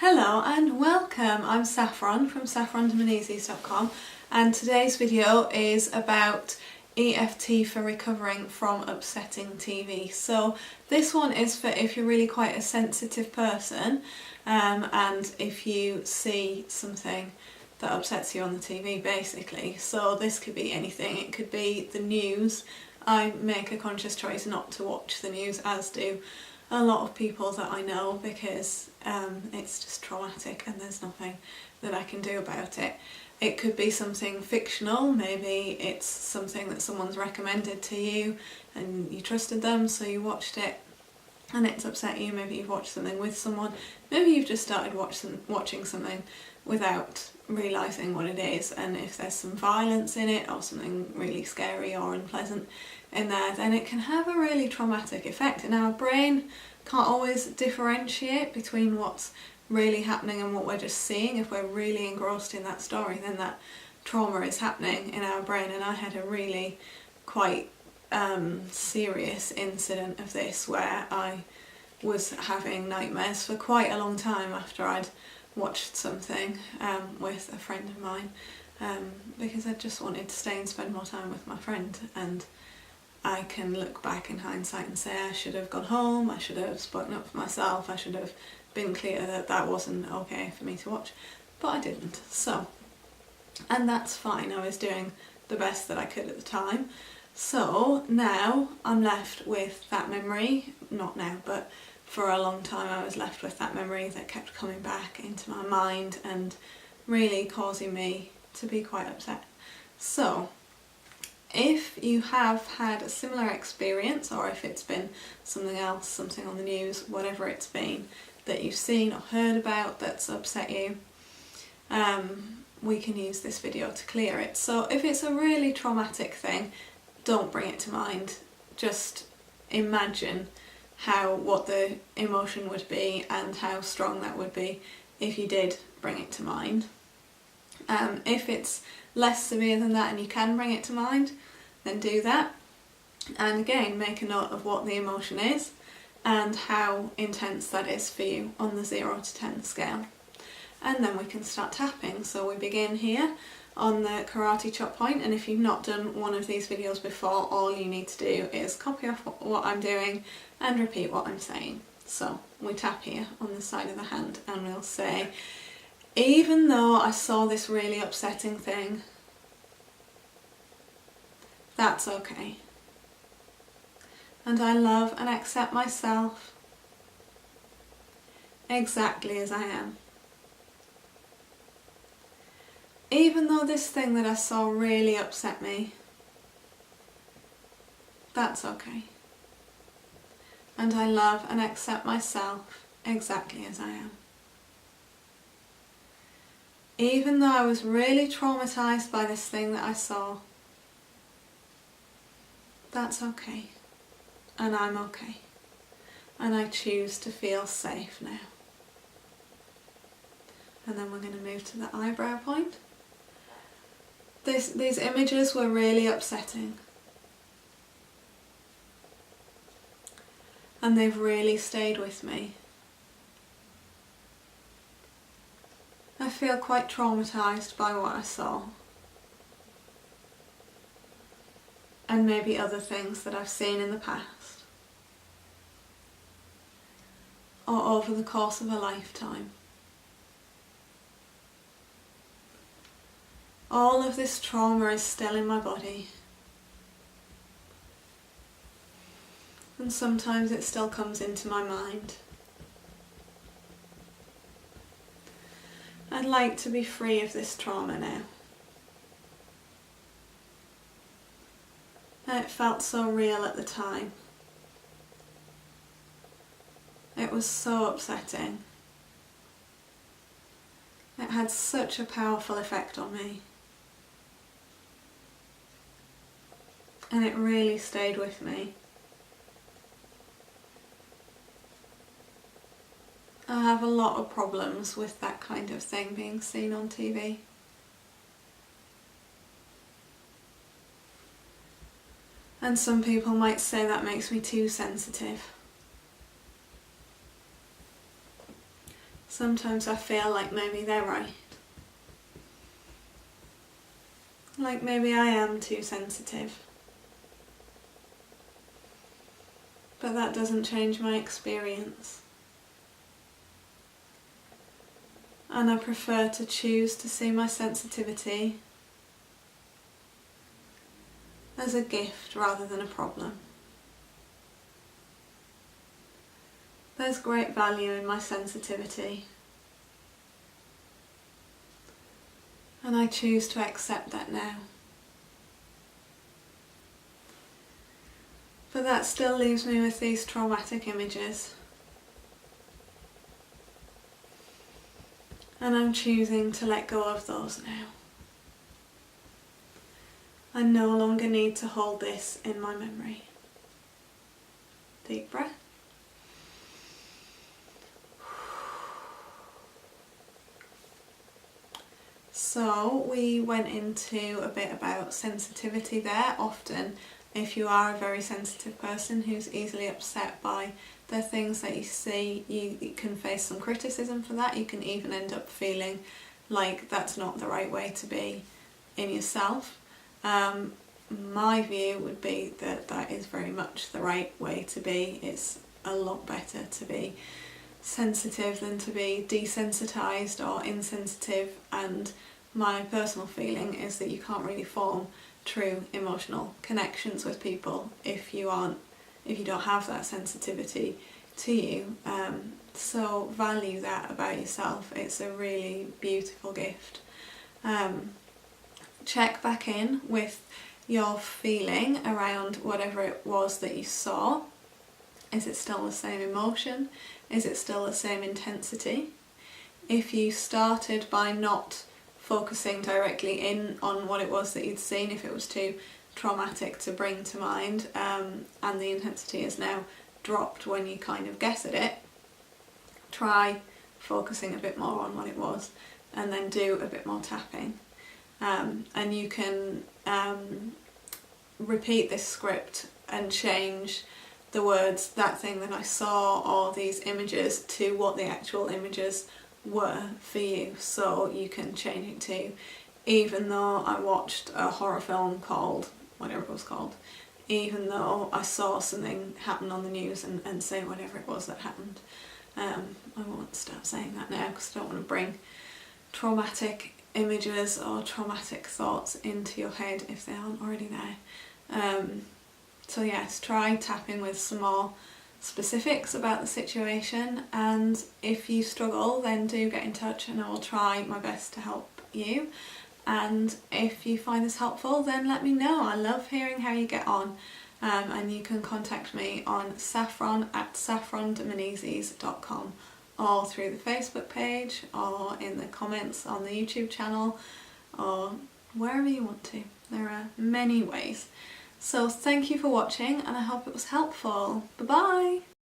Hello and welcome, I'm Saffron from saffrondominises.com and today's video is about EFT for recovering from upsetting TV. So this one is for if you're really quite a sensitive person and if you see something that upsets you on the TV basically. So this could be anything, it could be the news. I make a conscious choice not to watch the news, as do a lot of people that I know, because it's just traumatic and there's nothing that I can do about it. It could be something fictional, maybe it's something that someone's recommended to you and you trusted them so you watched it and it's upset you. Maybe you've watched something with someone, maybe you've just started watching something without realising what it is, and if there's some violence in it or something really scary or unpleasant in there, then it can have a really traumatic effect. And our brain can't always differentiate between what's really happening and what we're just seeing. If we're really engrossed in that story, then that trauma is happening in our brain. And I had a really quite serious incident of this where I was having nightmares for quite a long time after I'd watched something with a friend of mine, because I just wanted to stay and spend more time with my friend. And I can look back in hindsight and say I should have gone home, I should have spoken up for myself, I should have been clear that that wasn't okay for me to watch, but I didn't. So, and that's fine, I was doing the best that I could at the time. So now I'm left with that memory, not now, but for a long time I was left with that memory that kept coming back into my mind and really causing me to be quite upset. So if you have had a similar experience, or if it's been something else, something on the news, whatever it's been that you've seen or heard about that's upset you, we can use this video to clear it. So if it's a really traumatic thing, don't bring it to mind. Just imagine what the emotion would be and how strong that would be if you did bring it to mind. If it's less severe than that and you can bring it to mind, then do that. And again, make a note of what the emotion is and how intense that is for you on the 0 to 10 scale. And then we can start tapping. So we begin here on the karate chop point, and if you've not done one of these videos before, all you need to do is copy off what I'm doing and repeat what I'm saying. So we tap here on the side of the hand and we'll say, even though I saw this really upsetting thing, that's okay. And I love and accept myself exactly as I am. Even though this thing that I saw really upset me, that's okay. And I love and accept myself exactly as I am. Even though I was really traumatised by this thing that I saw, that's okay. And I'm okay. And I choose to feel safe now. And then we're going to move to the eyebrow point. These images were really upsetting. And they've really stayed with me. I feel quite traumatised by what I saw. And maybe other things that I've seen in the past. Or over the course of a lifetime. All of this trauma is still in my body. And sometimes it still comes into my mind. I'd like to be free of this trauma now. And it felt so real at the time. It was so upsetting. It had such a powerful effect on me. And it really stayed with me. I have a lot of problems with that kind of thing being seen on TV. And some people might say that makes me too sensitive. Sometimes I feel like maybe they're right. Like maybe I am too sensitive. But that doesn't change my experience. And I prefer to choose to see my sensitivity as a gift rather than a problem. There's great value in my sensitivity. And I choose to accept that now. But that still leaves me with these traumatic images. And I'm choosing to let go of those now. I no longer need to hold this in my memory. Deep breath. So we went into a bit about sensitivity there. Often, if you are a very sensitive person who's easily upset by the things that you see, you can face some criticism for that. You can even end up feeling like that's not the right way to be in yourself. My view would be that that is very much the right way to be. It's a lot better to be sensitive than to be desensitized or insensitive, and my personal feeling is that you can't really form true emotional connections with people if you don't have that sensitivity to you. So value that about yourself. It's a really beautiful gift. Check back in with your feeling around whatever it was that you saw. Is it still the same emotion? Is it still the same intensity? If you started by not focusing directly in on what it was that you'd seen, if it was too traumatic to bring to mind, and the intensity is now dropped when you kind of guess at it, try focusing a bit more on what it was and then do a bit more tapping. And you can repeat this script and change the words, that thing that I saw, or these images, to what the actual images were for you. So you can change it to, even though I watched a horror film called whatever it was called, even though I saw something happen on the news, and say whatever it was that happened. I won't start saying that now because I don't want to bring traumatic images or traumatic thoughts into your head if they aren't already there. So yes, try tapping with some more specifics about the situation, and if you struggle then do get in touch and I will try my best to help you. And if you find this helpful then let me know. I love hearing how you get on, and you can contact me on saffron@saffrondemenezes.com, or through the Facebook page, or in the comments on the YouTube channel, or wherever you want to. There are many ways. So thank you for watching and I hope it was helpful. Bye bye!